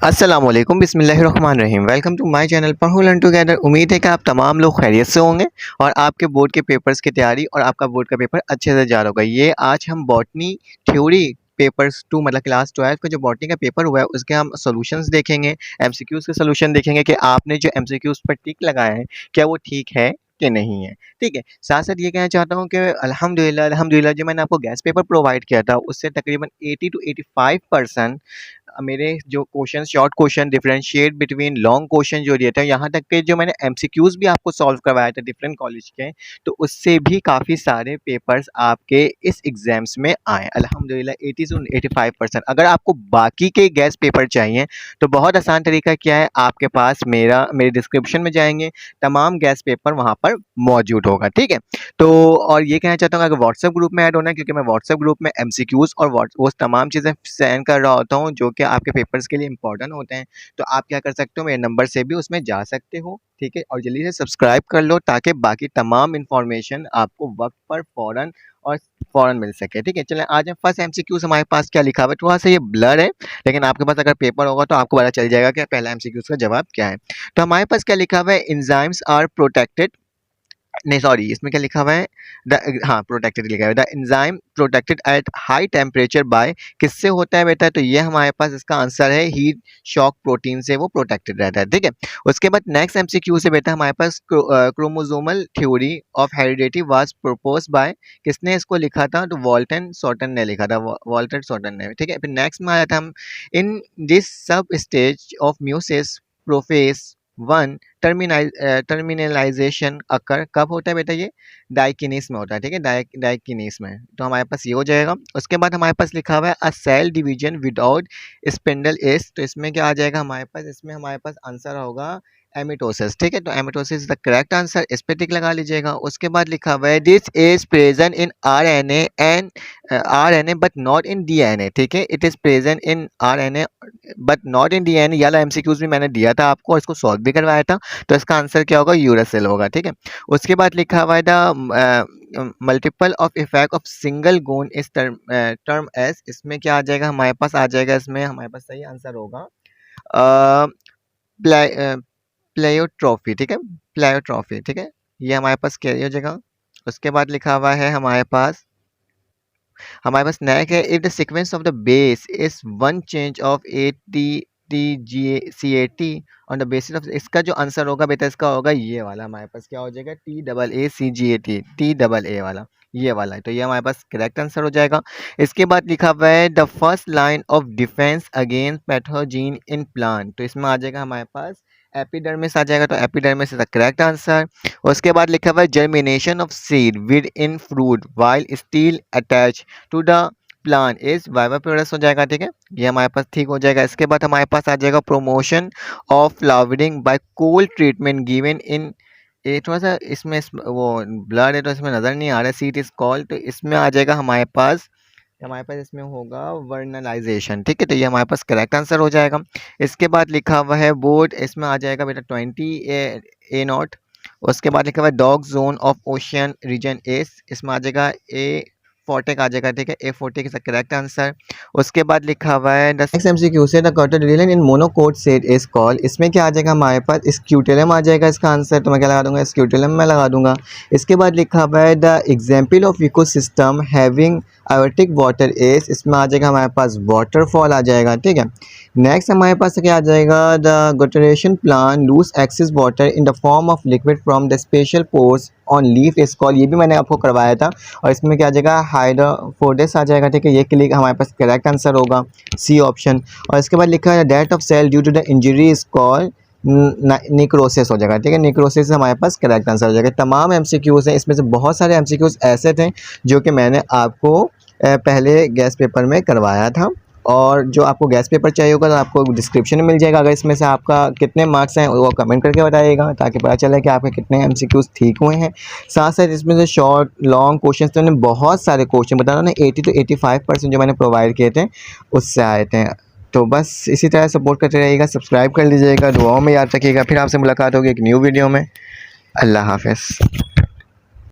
अस्सलामुअलैकुम बिस्मिल्लाहिर्रहमानिर्रहीम। Welcome to my channel पढ़ो लर्न टुगेदर। उम्मीद है कि आप तमाम लोग खैरियत से होंगे और आपके बोर्ड के पेपर्स की तैयारी और आपका बोर्ड का पेपर अच्छे से जा रहा होगा। ये आज हम बॉटनी थ्योरी पेपर्स 2 मतलब क्लास 12 का जो बॉटनी का पेपर हुआ है उसके हम सॉल्यूशंस देखेंगे, एमसीक्यूज़ के सॉल्यूशन देखेंगे कि आपने जो एमसीक्यूज़ पर टिक लगाया है क्या वो ठीक है कि नहीं है। ठीक है, साथ साथ ये कहना चाहता हूँ कि अल्हम्दुलिल्लाह जो मैंने आपको गैस पेपर प्रोवाइड किया था उससे तकरीबन 80 to 85% मेरे जो question short question differentiate between long question जो दिए थे, यहाँ तक कि जो मैंने एमसीक्यूज़ भी आपको सॉल्व करवाया था डिफरेंट कॉलेज के, तो उससे भी काफ़ी सारे पेपर्स आपके इस एग्जाम्स में आए अल्हम्दुलिल्लाह 80 से 85%। अगर आपको बाकी के गैस पेपर चाहिए तो बहुत आसान तरीका क्या है, आपके पास मेरे डिस्क्रिप्शन में जाएंगे, तमाम गैस पेपर वहाँ पर मौजूद होगा। ठीक है, तो और ये कहना चाहता हूँ अगर व्हाट्सएप ग्रुप में ऐड होना है, क्योंकि मैं व्हाट्सएप ग्रुप में एमसीक्यूज़ और वो तमाम चीज़ें सेंड कर रहा होता हूँ जो कि आपके पेपर्स के लिए इंपॉर्टेंट होते हैं। तो आप क्या कर सकते हो, मेरे नंबर से भी उसमें जा सकते हो। ठीक है, और जल्दी से सब्सक्राइब कर लो ताकि बाकी तमाम इन्फॉर्मेशन आपको वक्त पर फ़ौरन मिल सके। ठीक है, चलें आज हम फर्स्ट एमसीक्यूज़ हमारे पास क्या लिखा हुआ है, थोड़ा सा ये ब्लर है लेकिन आपके पास अगर पेपर होगा तो आपको पता चल जाएगा कि पहला एमसीक्यूज़ का जवाब क्या है। तो हमारे पास क्या लिखा हुआ है, एंजाइम्स आर प्रोटेक्टेड, नहीं सॉरी इसमें क्या लिखा हुआ है, हाँ प्रोटेक्टेड लिखा हुआ है। The enzyme protected at high temperature by, किससे होता है बेटा, तो ये हमारे पास इसका आंसर है हीट शॉक प्रोटीन से वो प्रोटेक्टेड रहता है। ठीक है, उसके बाद नेक्स्ट एमसीक्यू से बेटा हमारे पास chromosomal theory of heredity was propose by, किसने इसको लिखा था, तो वॉल्टन सॉटन ने लिखा था, वॉल्टर सॉटन ने। ठीक है, फिर नेक्स्ट में आया था हम, in this sub stage of meiosis prophase one terminalization occur कब होता है बेटा, ये डाइकिनेस में होता है। ठीक है, डाइकिनेस में, तो हमारे पास ये हो जाएगा। उसके बाद हमारे पास लिखा हुआ है a cell division without spindle is, तो इसमें क्या आ जाएगा हमारे पास, इसमें हमारे पास आंसर होगा एमिटोसिस। ठीक है, तो एमिटोसिस इज द करेक्ट आंसर, इस पे टिक लगा लीजिएगा। उसके बाद लिखा हुआ है this is present in RNA and RNA but not in DNA. ठीक है, it is present in RNA but not in DNA, वाला एमसीक्यूज भी मैंने दिया था आपको और इसको सॉल्व भी करवाया था, तो इसका आंसर क्या होगा, यूरासिल होगा। ठीक है, उसके बाद लिखा हुआ है the multiple of effect of single gene is term S, इसमें क्या आ जाएगा हमारे पास, आ जाएगा इसमें हमारे पास सही आंसर होगा प्लेयोट्रॉफी। ठीक है, प्लेयोट्रॉफी। ठीक है, ये हमारे पास क्या हो जाएगा। उसके बाद लिखा हुआ है हमारे पास नेक है, if the sequence of the base is one change of A T T G C A T on the basis of, इसका जो आंसर होगा बेटा इसका होगा ये वाला, हमारे पास क्या हो जाएगा T double A C G A T, T double A वाला, ये वाला है, तो ये हमारे पास करेक्ट आंसर हो जाएगा। इसके बाद लिखा हुआ है the first line of defence against pathogen in plant, तो इसमें आ जाएगा हमारे पास एपिडर्मिस आ जाएगा, तो epidermis is the correct answer. उसके बाद लिखा हुआ है germination of seed within fruit while still attach to the plant is viviparous हो जाएगा। ठीक है, ये हमारे पास ठीक हो जाएगा। इसके बाद हमारे पास आ जाएगा promotion of flowering by cold treatment given in, ये थोड़ा सा इसमें वो ब्लड है तो इसमें नज़र नहीं आ रहा है, सीट इज कॉल्ड, तो इसमें आ जाएगा हमारे पास इसमें होगा वर्नलाइजेशन। ठीक है, तो ये हमारे पास करेक्ट आंसर हो जाएगा। इसके बाद लिखा हुआ है बोर्ड, इसमें आ जाएगा बेटा 20 ए नॉट। उसके बाद लिखा हुआ है dark zone of ocean region is, इसमें आ जाएगा ए फोर्टेक आ जाएगा। ठीक है, aphotic is the correct answer. उसके बाद लिखा हुआ है द नेक्स्ट एमसीक्यू से the cotyledon in monocot seed is called, इसमें क्या आ जाएगा हमारे पास स्क्यूटेलम आ जाएगा इसका आंसर, तो मैं क्या लगा दूंगा, स्क्यूटेलम में लगा दूंगा। इसके बाद लिखा हुआ है the example of ecosystem having aortic water S, इसमें आ जाएगा हमारे पास वाटरफॉल आ जाएगा। ठीक है, नेक्स्ट हमारे पास क्या आ जाएगा the guttation plant lose excess water in the form of liquid from the special pores on leaf is called, ये भी मैंने आपको करवाया था, और इसमें क्या आ जाएगा हाइड्रोफोडेस आ जाएगा। ठीक है, ये क्लिक हमारे पास करेक्ट आंसर होगा सी ऑप्शन। और इसके बाद लिखा है death of cell due to the injury is called necrosis हो जाएगा। ठीक है, निक्रोसिस हमारे पास करेक्ट आंसर हो जाएगा। तमाम एमसीक्यूज़ हैं, इसमें से बहुत सारे एमसीक्यूज़ ऐसे थे जो कि मैंने आपको पहले गैस पेपर में करवाया था, और जो आपको गैस पेपर चाहिए होगा तो आपको डिस्क्रिप्शन में मिल जाएगा। अगर इसमें से आपका कितने मार्क्स हैं वो कमेंट करके बताइएगा ताकि पता चले कि आपके कितने एमसीक्यूज़ ठीक हुए हैं। साथ साथ इसमें से शॉर्ट लॉन्ग क्वेश्चन तो मैंने बहुत सारे क्वेश्चन बता रहा हूँ ना, 80 to 85% जो मैंने प्रोवाइड किए थे उससे आए थे। तो बस इसी तरह सपोर्ट करते रहिएगा, सब्सक्राइब कर लीजिएगा, दुआओं में याद रखिएगा। फिर आपसे मुलाकात होगी एक न्यू वीडियो में। अल्लाह हाफ़िज़।